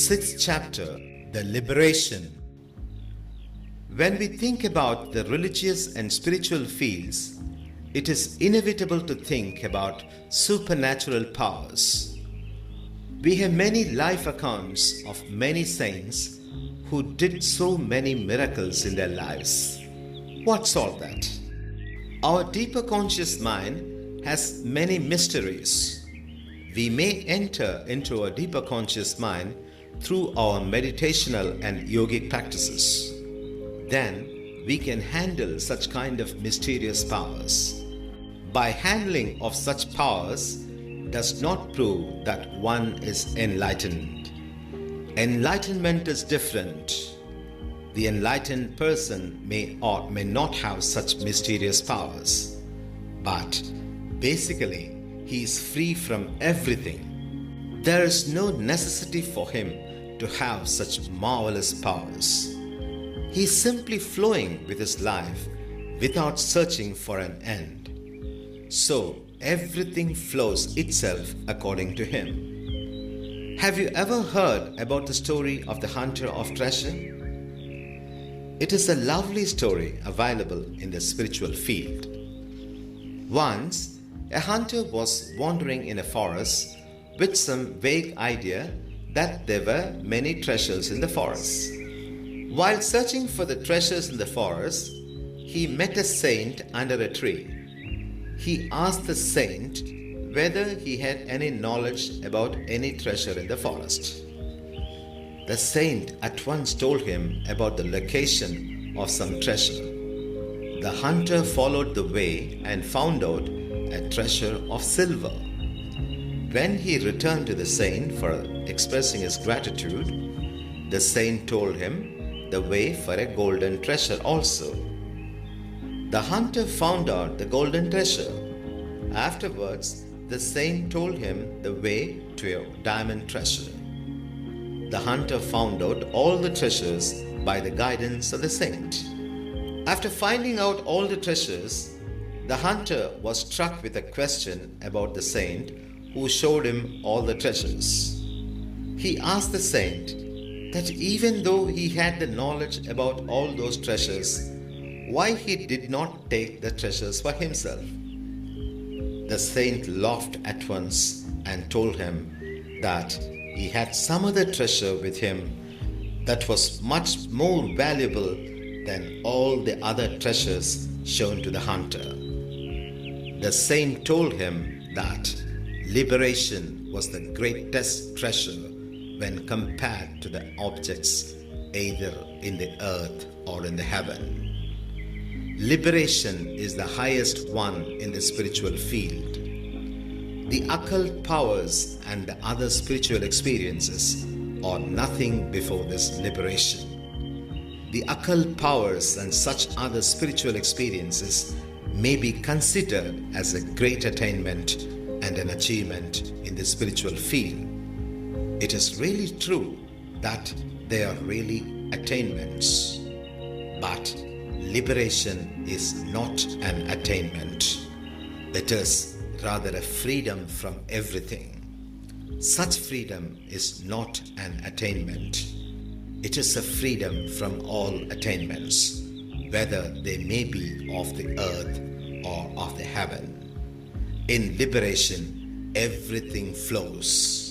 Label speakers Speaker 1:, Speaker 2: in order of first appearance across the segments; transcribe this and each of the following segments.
Speaker 1: sixth chapter, the liberation. When we think about the religious and spiritual fields, it is inevitable to think about supernatural powers. We have many life accounts of many saints who did so many miracles in their lives. What's all that? Our deeper conscious mind has many mysteries. We may enter into a deeper conscious mind through our meditational and yogic practices. Then we can handle such kind of mysterious powers. By handling of such powers does not prove that one is enlightened. Enlightenment is different. The enlightened person may or may not have such mysterious powers, but basically he is free from everything. There is no necessity for him to have such marvelous powers. He is simply flowing with his life without searching for an end. So everything flows itself according to him. Have you ever heard about the story of the hunter of treasure? It is a lovely story available in the spiritual field. Once, a hunter was wandering in a forest with some vague idea that there were many treasures in the forest. While searching for the treasures in the forest, he met a saint under a tree. He asked the saint whether he had any knowledge about any treasure in the forest. The saint at once told him about the location of some treasure. The hunter followed the way and found out a treasure of silver. When he returned to the saint for expressing his gratitude, the saint told him the way for a golden treasure also. The hunter found out the golden treasure. Afterwards, the saint told him the way to a diamond treasure. The hunter found out all the treasures by the guidance of the saint. After finding out all the treasures, the hunter was struck with a question about the saint who showed him all the treasures. He asked the saint that even though he had the knowledge about all those treasures, why he did not take the treasures for himself. The saint laughed at once and told him that he had some other treasure with him that was much more valuable than all the other treasures shown to the hunter. The saint told him that liberation was the greatest treasure when compared to the objects either in the earth or in the heaven. Liberation is the highest one in the spiritual field. The occult powers and the other spiritual experiences are nothing before this liberation. The occult powers and such other spiritual experiences may be considered as a great attainment and an achievement in the spiritual field. It is really true that they are really attainments, but liberation is not an attainment. It is rather a freedom from everything. Such freedom is not an attainment. It is a freedom from all attainments, whether they may be of the earth or of the heaven. In liberation, everything flows.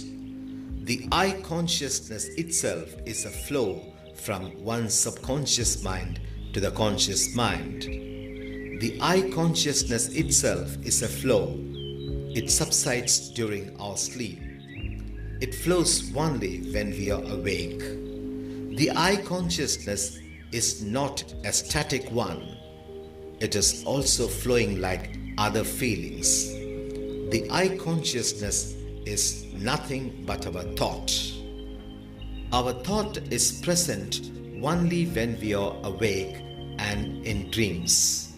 Speaker 1: The I consciousness itself is a flow from one's subconscious mind to the conscious mind. The I consciousness itself is a flow. It subsides during our sleep. It flows only when we are awake. The I consciousness is not a static one. It is also flowing like other feelings. The I consciousness is nothing but our thought. Our thought is present only when we are awake and in dreams.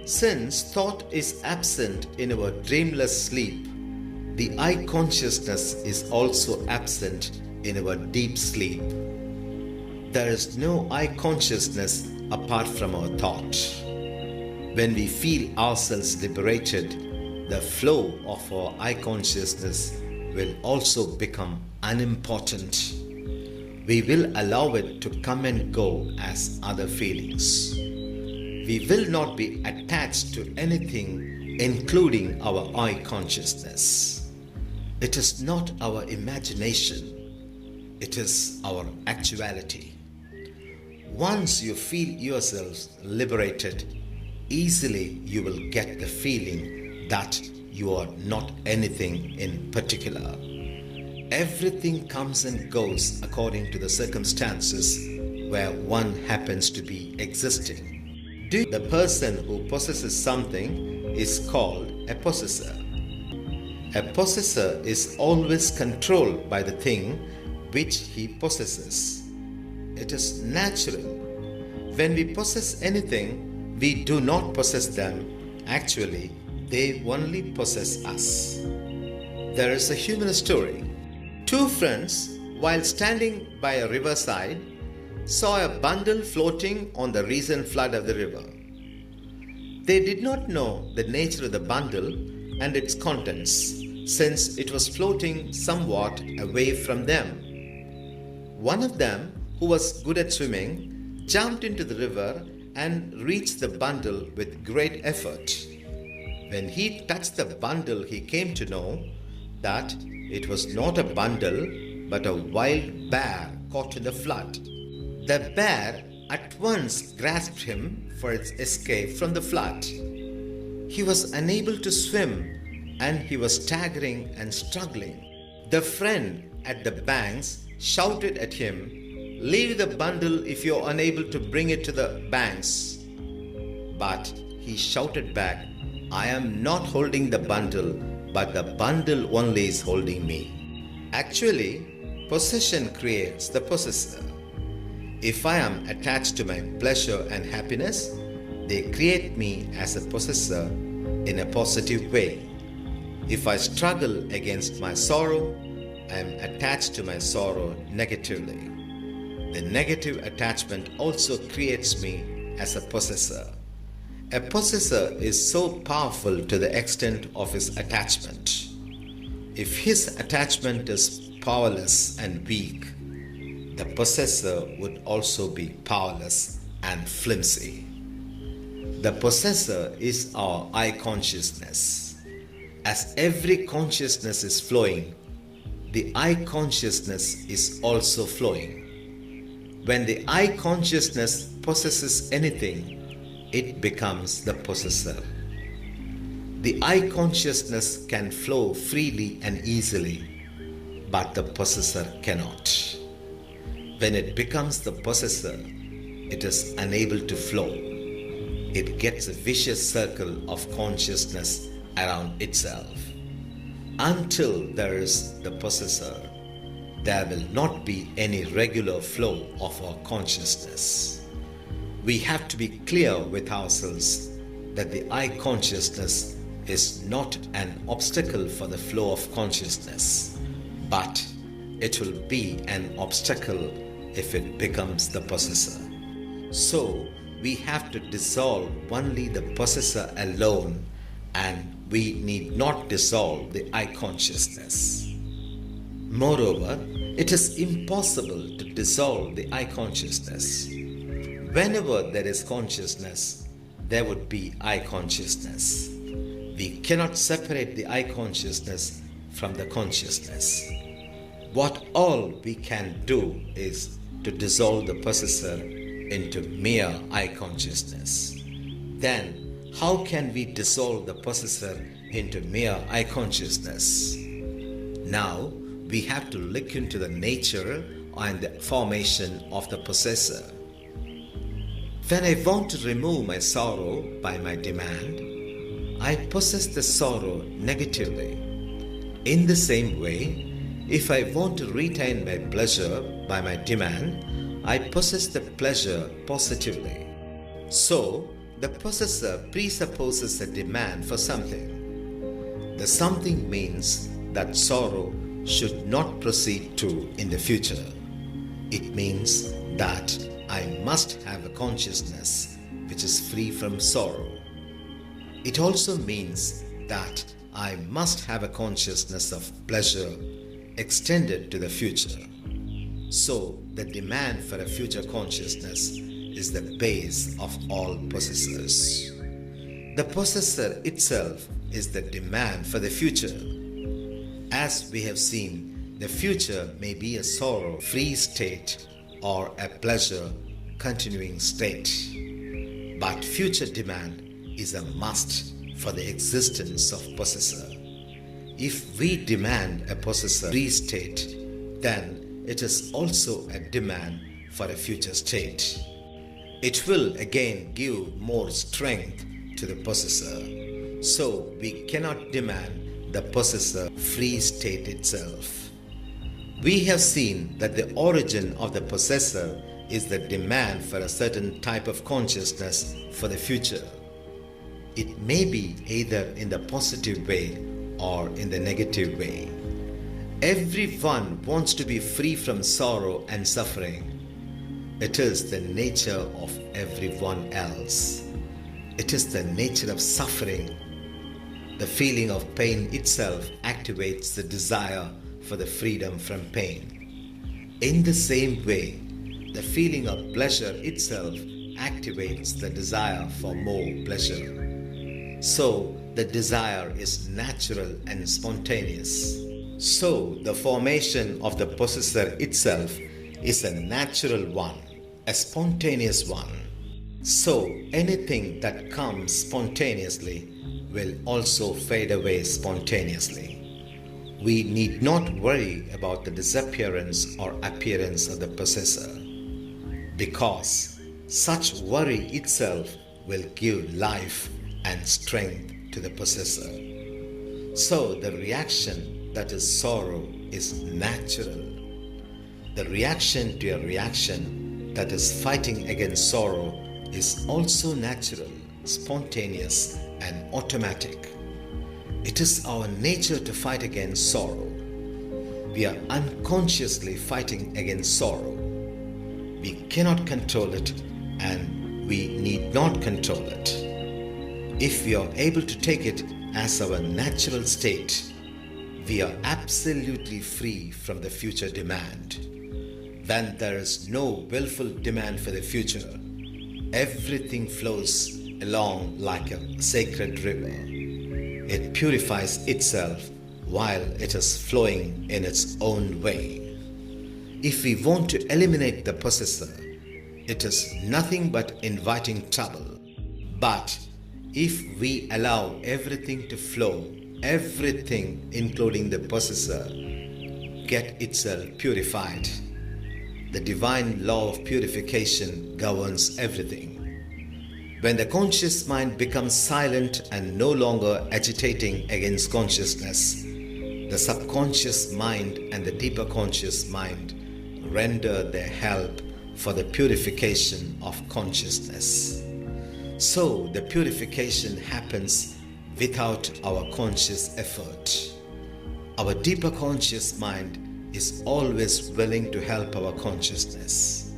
Speaker 1: Since thought is absent in our dreamless sleep, the I consciousness is also absent in our deep sleep. There is no I consciousness apart from our thought. When we feel ourselves liberated, the flow of our I consciousness will also become unimportant. we will allow it to come and go as other feelings. We will not be attached to anything, including our I consciousness. It is not our imagination, it is our actuality. Once you feel yourselves liberated, easily you will get the feeling that you are not anything in particular. Everything comes and goes according to the circumstances where one happens to be existing. The person who possesses something is called a possessor. A possessor is always controlled by the thing which he possesses. It is natural. When we possess anything, we do not possess them. Actually, they only possess us. There is a human story. Two friends, while standing by a riverside, saw a bundle floating on the recent flood of the river. They did not know the nature of the bundle and its contents, since it was floating somewhat away from them. One of them, who was good at swimming, jumped into the river and reached the bundle with great effort. When he touched the bundle, he came to know that it was not a bundle but a wild bear caught in the flood. The bear at once grasped him for its escape from the flood. He was unable to swim and he was staggering and struggling. The friend at the banks shouted at him, "Leave the bundle if you are unable to bring it to the banks." But he shouted back, "I am not holding the bundle, but the bundle only is holding me." Actually, possession creates the possessor. If I am attached to my pleasure and happiness, they create me as a possessor in a positive way. If I struggle against my sorrow, I am attached to my sorrow negatively. The negative attachment also creates me as a possessor. A possessor is so powerful to the extent of his attachment. If his attachment is powerless and weak, the possessor would also be powerless and flimsy. The possessor is our I consciousness. As every consciousness is flowing, the I consciousness is also flowing. When the I consciousness possesses anything, it becomes the possessor. The I consciousness can flow freely and easily, but the possessor cannot. When it becomes the possessor, it is unable to flow. It gets a vicious circle of consciousness around itself. Until there is the possessor, there will not be any regular flow of our consciousness. We have to be clear with ourselves that the I consciousness is not an obstacle for the flow of consciousness, but it will be an obstacle if it becomes the possessor. So we have to dissolve only the possessor alone, and we need not dissolve the I consciousness. Moreover, it is impossible to dissolve the I consciousness. Whenever there is consciousness, there would be I consciousness. We cannot separate the I consciousness from the consciousness. What all we can do is to dissolve the possessor into mere I consciousness. Then, how can we dissolve the possessor into mere I consciousness? Now, we have to look into the nature and the formation of the possessor. When I want to remove my sorrow by my demand, I possess the sorrow negatively. In the same way, if I want to retain my pleasure by my demand, I possess the pleasure positively. So, the possessor presupposes a demand for something. The something means that sorrow should not proceed to in the future. It means that I must have a consciousness which is free from sorrow. It also means that I must have a consciousness of pleasure extended to the future. So, the demand for a future consciousness is the base of all possessors. The possessor itself is the demand for the future. As we have seen, the future may be a sorrow-free state or a pleasure-continuing state. But future demand is a must for the existence of possessor. If we demand a possessor-free state, then it is also a demand for a future state. It will again give more strength to the possessor. So we cannot demand the possessor-free state itself. We have seen that the origin of the possessor is the demand for a certain type of consciousness for the future. It may be either in the positive way or in the negative way. Everyone wants to be free from sorrow and suffering. It is the nature of everyone else. It is the nature of suffering. The feeling of pain itself activates the desire for the freedom from pain. In the same way, the feeling of pleasure itself activates the desire for more pleasure. So, the desire is natural and spontaneous. So, the formation of the possessor itself is a natural one, a spontaneous one. So, anything that comes spontaneously will also fade away spontaneously. We need not worry about the disappearance or appearance of the possessor, because such worry itself will give life and strength to the possessor. So the reaction that is sorrow is natural. The reaction to a reaction that is fighting against sorrow is also natural, spontaneous, and automatic. It is our nature to fight against sorrow. We are unconsciously fighting against sorrow. We cannot control it, and we need not control it. If we are able to take it as our natural state, we are absolutely free from the future demand. When there is no willful demand for the future, everything flows along like a sacred river. It purifies itself while it is flowing in its own way. If we want to eliminate the possessor, it is nothing but inviting trouble. But if we allow everything to flow, everything including the possessor, get itself purified, the divine law of purification governs everything. When the conscious mind becomes silent and no longer agitating against consciousness, the subconscious mind and the deeper conscious mind render their help for the purification of consciousness. So the purification happens without our conscious effort. Our deeper conscious mind is always willing to help our consciousness.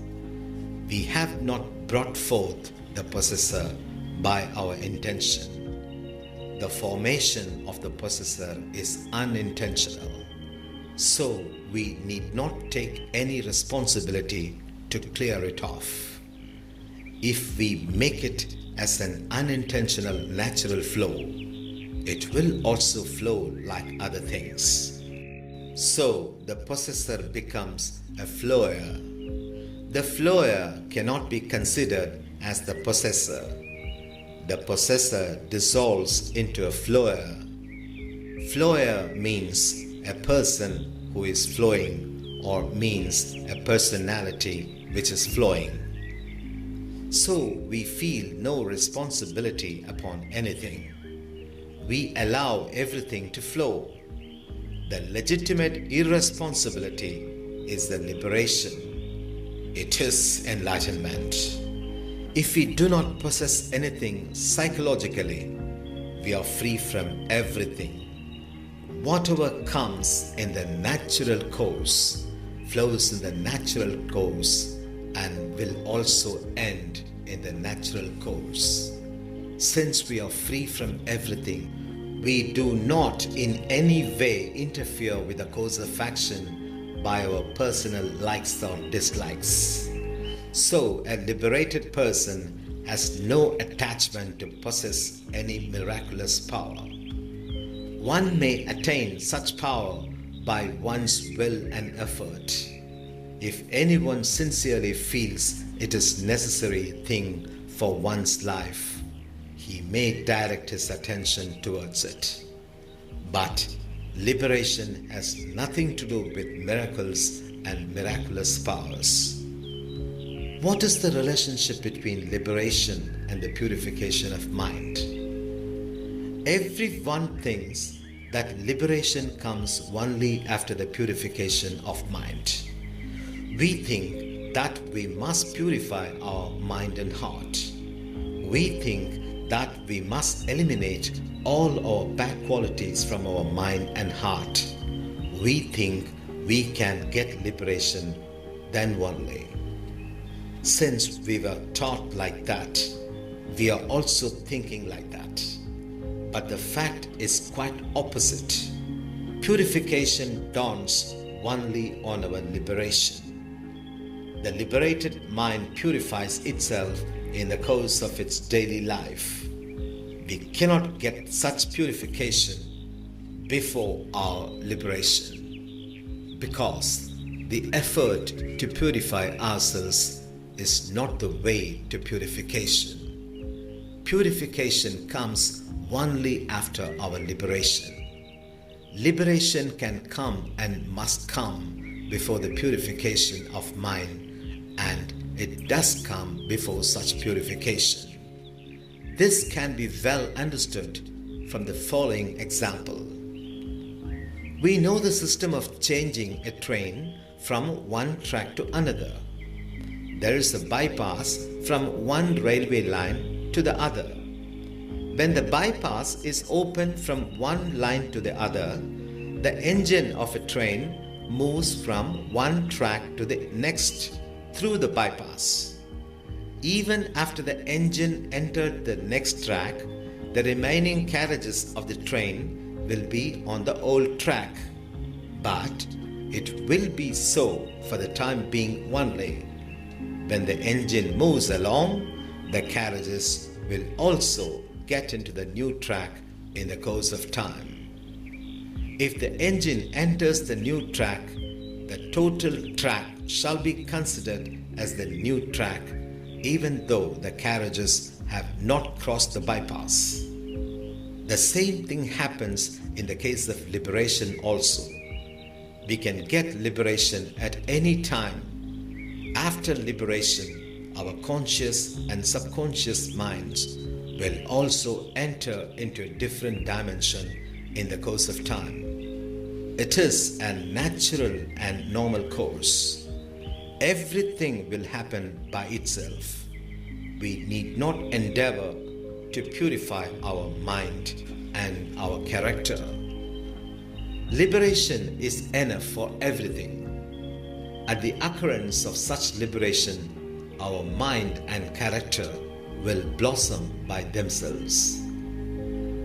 Speaker 1: We have not brought forth the possessor by our intention. The formation of the possessor is unintentional. So we need not take any responsibility to clear it off. If we make it as an unintentional natural flow, it will also flow like other things. So the possessor becomes a flower. The flower cannot be considered as the possessor. The possessor dissolves into a flower. Flower means a person who is flowing, or means a personality which is flowing. So we feel no responsibility upon anything. We allow everything to flow. The legitimate irresponsibility is the liberation. It is enlightenment. If we do not possess anything psychologically, we are free from everything. Whatever comes in the natural course flows in the natural course and will also end in the natural course. Since we are free from everything, we do not in any way interfere with the course of action by our personal likes or dislikes. So, a liberated person has no attachment to possess any miraculous power. One may attain such power by one's will and effort. If anyone sincerely feels it is a necessary thing for one's life, he may direct his attention towards it. But liberation has nothing to do with miracles and miraculous powers. What is the relationship between liberation and the purification of mind? Everyone thinks that liberation comes only after the purification of mind. We think that we must purify our mind and heart. We think that we must eliminate all our bad qualities from our mind and heart. We think we can get liberation then only. Since we were taught like that, we are also thinking like that. But the fact is quite opposite. Purification dawns only on our liberation. The liberated mind purifies itself in the course of its daily life. We cannot get such purification before our liberation, because the effort to purify ourselves is not the way to purification. Purification comes only after our liberation. Liberation can come and must come before the purification of mind, and it does come before such purification. This can be well understood from the following example. We know the system of changing a train from one track to another. There is a bypass from one railway line to the other. When the bypass is opened from one line to the other, the engine of a train moves from one track to the next through the bypass. Even after the engine entered the next track, the remaining carriages of the train will be on the old track. But it will be so for the time being only. When the engine moves along, the carriages will also get into the new track in the course of time. If the engine enters the new track, the total track shall be considered as the new track, even though the carriages have not crossed the bypass. The same thing happens in the case of liberation also. We can get liberation at any time. After liberation, our conscious and subconscious minds will also enter into a different dimension in the course of time. It is a natural and normal course. Everything will happen by itself. We need not endeavor to purify our mind and our character. Liberation is enough for everything. At the occurrence of such liberation, our mind and character will blossom by themselves.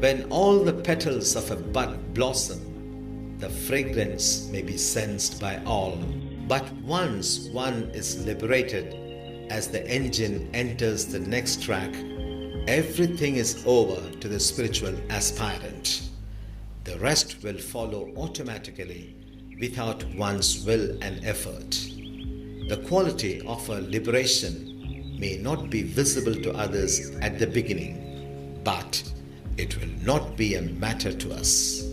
Speaker 1: When all the petals of a bud blossom, the fragrance may be sensed by all. But once one is liberated, as the engine enters the next track, everything is over to the spiritual aspirant. The rest will follow automatically without one's will and effort. The quality of a liberation may not be visible to others at the beginning, but it will not be a matter to us.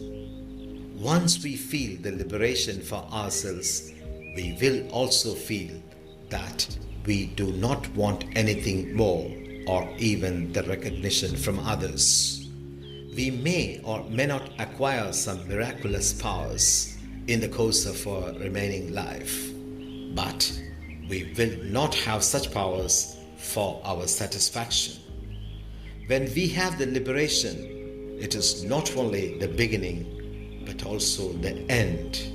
Speaker 1: Once we feel the liberation for ourselves, we will also feel that we do not want anything more or even the recognition from others. We may or may not acquire some miraculous powers in the course of our remaining life, but we will not have such powers for our satisfaction. When we have the liberation, it is not only the beginning but also the end.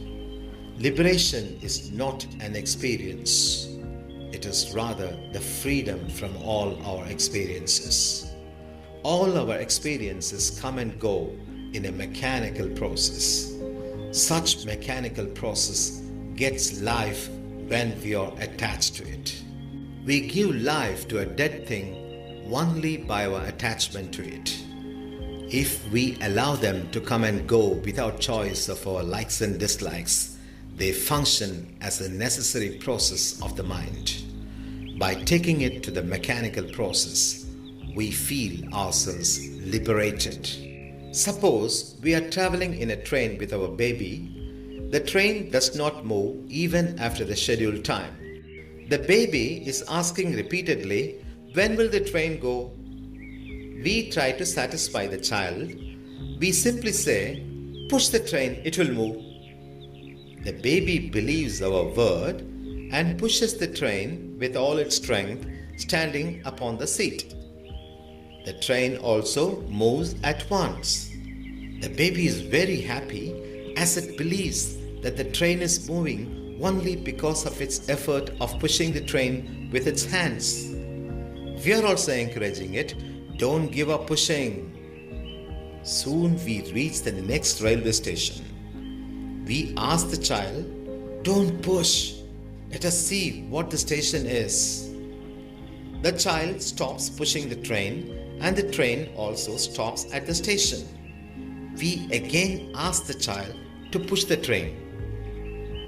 Speaker 1: Liberation is not an experience. It is rather the freedom from all our experiences. All our experiences come and go in a mechanical process. Such mechanical process gets life when we are attached to it. We give life to a dead thing only by our attachment to it. If we allow them to come and go without choice of our likes and dislikes, they function as a necessary process of the mind. By taking it to the mechanical process, we feel ourselves liberated. Suppose we are traveling in a train with our baby. The train does not move even after the scheduled time. The baby is asking repeatedly, "When will the train go?" We try to satisfy the child. We simply say, "Push the train, it will move." The baby believes our word and pushes the train with all its strength, standing upon the seat. The train also moves at once. The baby is very happy as it believes that the train is moving only because of its effort of pushing the train with its hands. We are also encouraging it, "Don't give up pushing." Soon we reach the next railway station. We ask the child, "Don't push. Let us see what the station is." The child stops pushing the train and the train also stops at the station. We again ask the child to push the train.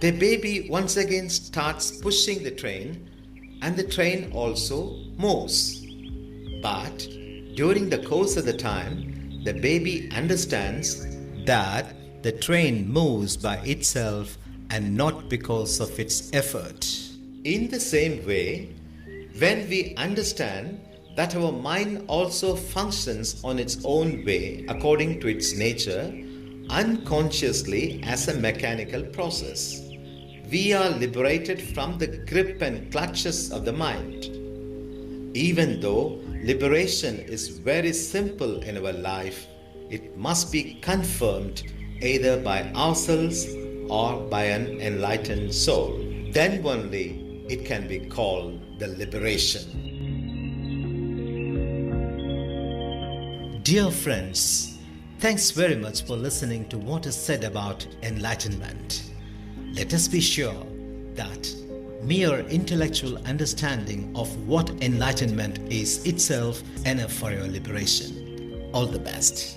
Speaker 1: The baby once again starts pushing the train and the train also moves. But during the course of the time, the baby understands that the train moves by itself and not because of its effort. In the same way, when we understand that our mind also functions on its own way according to its nature, unconsciously as a mechanical process, we are liberated from the grip and clutches of the mind. Even though liberation is very simple in our life, it must be confirmed either by ourselves or by an enlightened soul. Then only it can be called the liberation. Dear friends, thanks very much for listening to what is said about enlightenment. Let us be sure that mere intellectual understanding of what enlightenment is itself enough for your liberation. All the best.